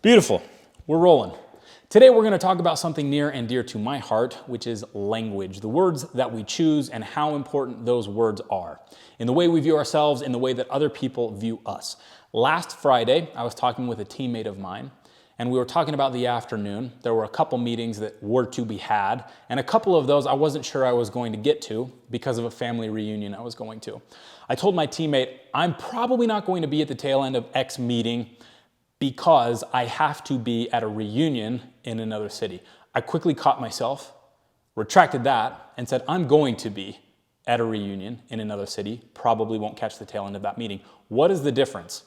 Beautiful. We're rolling. Today we're going to talk about something near and dear to my heart, which is language, the words that we choose and how important those words are in the way we view ourselves, in the way that other people view us. Last Friday, I was talking with a teammate of mine, and we were talking about the afternoon. There were a couple meetings that were to be had, and a couple of those I wasn't sure I was going to get to because of a family reunion I was going to. I told my teammate, I'm probably not going to be at the tail end of X meeting because I have to be at a reunion in another city. I quickly caught myself, retracted that, and said, I'm going to be at a reunion in another city, probably won't catch the tail end of that meeting. What is the difference?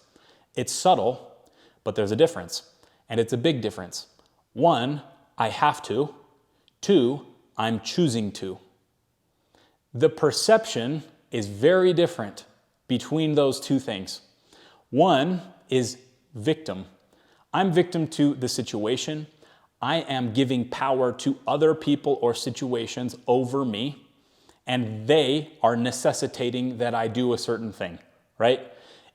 It's subtle, but there's a difference, and it's a big difference. One, I have to. Two, I'm choosing to. The perception is very different between those two things. One is victim. I'm victim to the situation. I am giving power to other people or situations over me, and they are necessitating that I do a certain thing, right?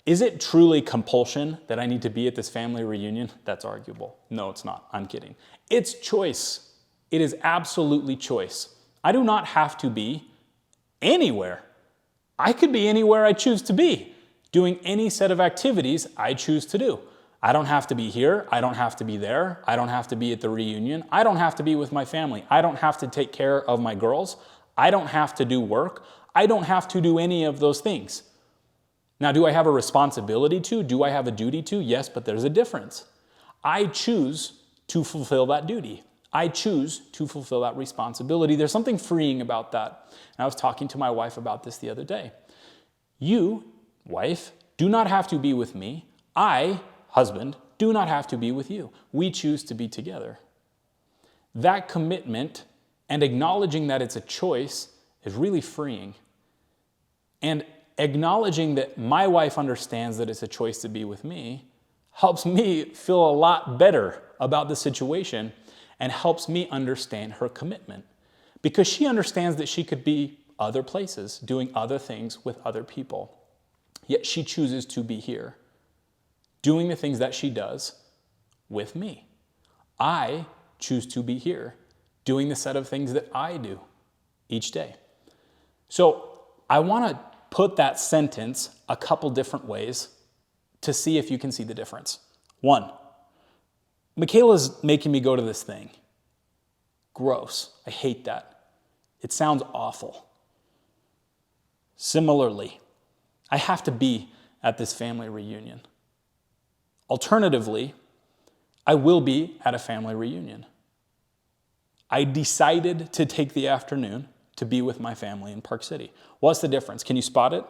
Is it truly compulsion that I need to be at this family reunion? That's arguable. No, it's not. I'm kidding. It's choice. It is absolutely choice. I do not have to be anywhere. I could be anywhere I choose to be, doing any set of activities I choose to do. I don't have to be here. I don't have to be there. I don't have to be at the reunion. I don't have to be with my family. I don't have to take care of my girls. I don't have to do work. I don't have to do any of those things. Now, do I have a responsibility to? Do I have a duty to? Yes, but there's a difference. I choose to fulfill that duty. I choose to fulfill that responsibility. There's something freeing about that. And I was talking to my wife about this the other day. You, wife, do not have to be with me. I, husband, do not have to be with you. We choose to be together. That commitment and acknowledging that it's a choice is really freeing. And acknowledging that my wife understands that it's a choice to be with me helps me feel a lot better about the situation and helps me understand her commitment. Because she understands that she could be other places, doing other things with other people. Yet she chooses to be here, doing the things that she does with me. I choose to be here, doing the set of things that I do each day. So I want to put that sentence a couple different ways to see if you can see the difference. One, Michaela's making me go to this thing. Gross. I hate that. It sounds awful. Similarly, I have to be at this family reunion. Alternatively, I will be at a family reunion. I decided to take the afternoon to be with my family in Park City. What's the difference? Can you spot it?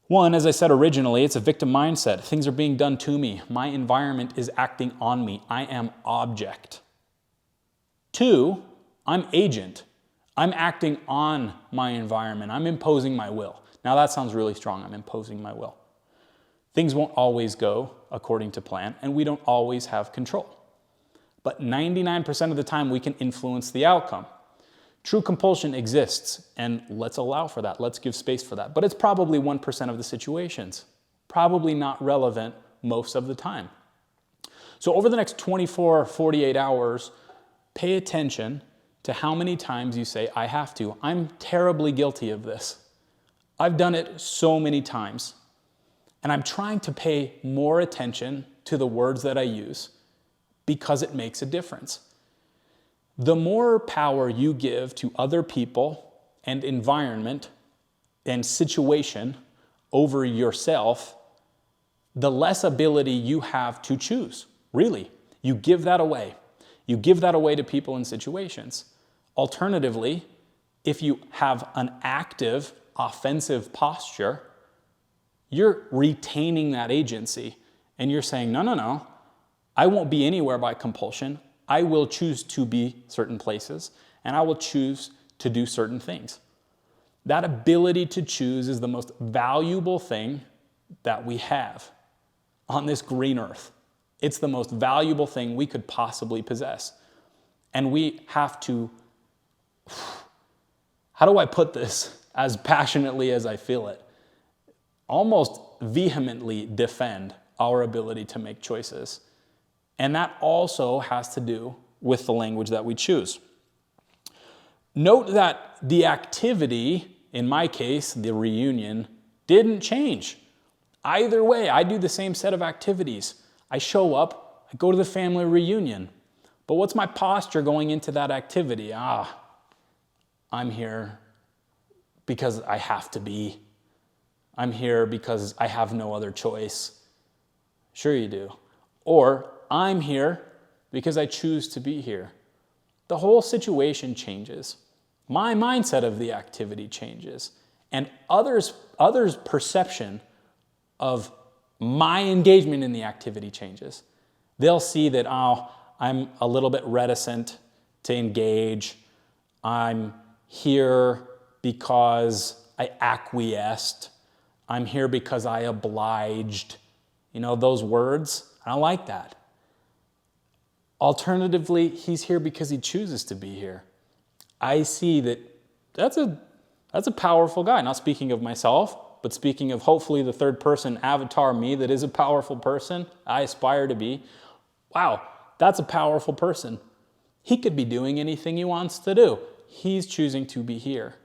One, as I said originally, it's a victim mindset. Things are being done to me. My environment is acting on me. I am object. Two, I'm agent. I'm acting on my environment. I'm imposing my will. Now that sounds really strong. I'm imposing my will. Things won't always go according to plan, and we don't always have control. But 99% of the time, we can influence the outcome. True compulsion exists, and let's allow for that. Let's give space for that. But it's probably 1% of the situations. Probably not relevant most of the time. So over the next 24, 48 hours, pay attention to how many times you say, I have to. I'm terribly guilty of this. I've done it so many times. And I'm trying to pay more attention to the words that I use because it makes a difference. The more power you give to other people and environment and situation over yourself, the less ability you have to choose. Really, you give that away. You give that away to people and situations. Alternatively, if you have an active, offensive posture, you're retaining that agency and you're saying, no, I won't be anywhere by compulsion. I will choose to be certain places and I will choose to do certain things. That ability to choose is the most valuable thing that we have on this green earth. It's the most valuable thing we could possibly possess. And we have to, how do I put this as passionately as I feel it? Almost vehemently defend our ability to make choices And that also has to do with the language that we choose. Note that the activity, in my case, the reunion, didn't change. Either way, I do the same set of activities. I show up, I go to the family reunion. But what's my posture going into that activity? I'm here because I have to be. I'm here because I have no other choice. Sure you do. Or I'm here because I choose to be here. The whole situation changes. My mindset of the activity changes. And others' perception of my engagement in the activity changes. They'll see that, I'm a little bit reticent to engage. I'm here because I acquiesced. I'm here because I obliged. Those words, I don't like that. Alternatively, he's here because he chooses to be here. I see that's a powerful guy. Not speaking of myself, but speaking of hopefully the third person avatar me that is a powerful person I aspire to be. Wow, that's a powerful person. He could be doing anything he wants to do. He's choosing to be here.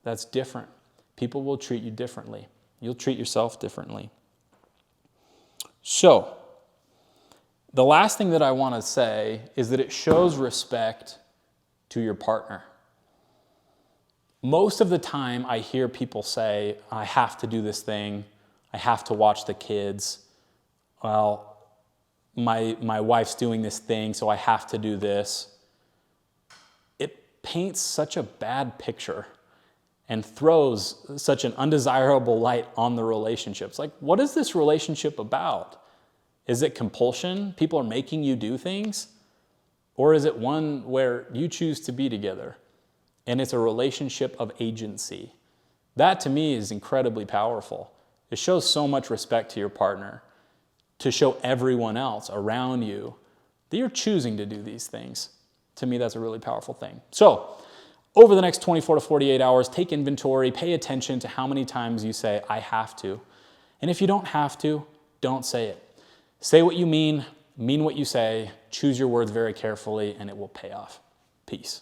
That's different. People will treat you differently. You'll treat yourself differently. So, the last thing that I want to say is that it shows respect to your partner. Most of the time I hear people say, I have to do this thing. I have to watch the kids. Well, my wife's doing this thing, so I have to do this. It paints such a bad picture and throws such an undesirable light on the relationships. Like, what is this relationship about? Is it compulsion? People are making you do things? Or is it one where you choose to be together and it's a relationship of agency? That to me is incredibly powerful. It shows so much respect to your partner, to show everyone else around you that you're choosing to do these things. To me, that's a really powerful thing. So, over the next 24 to 48 hours, take inventory, pay attention to how many times you say, I have to. And if you don't have to, don't say it. Say what you mean what you say, choose your words very carefully, and it will pay off. Peace.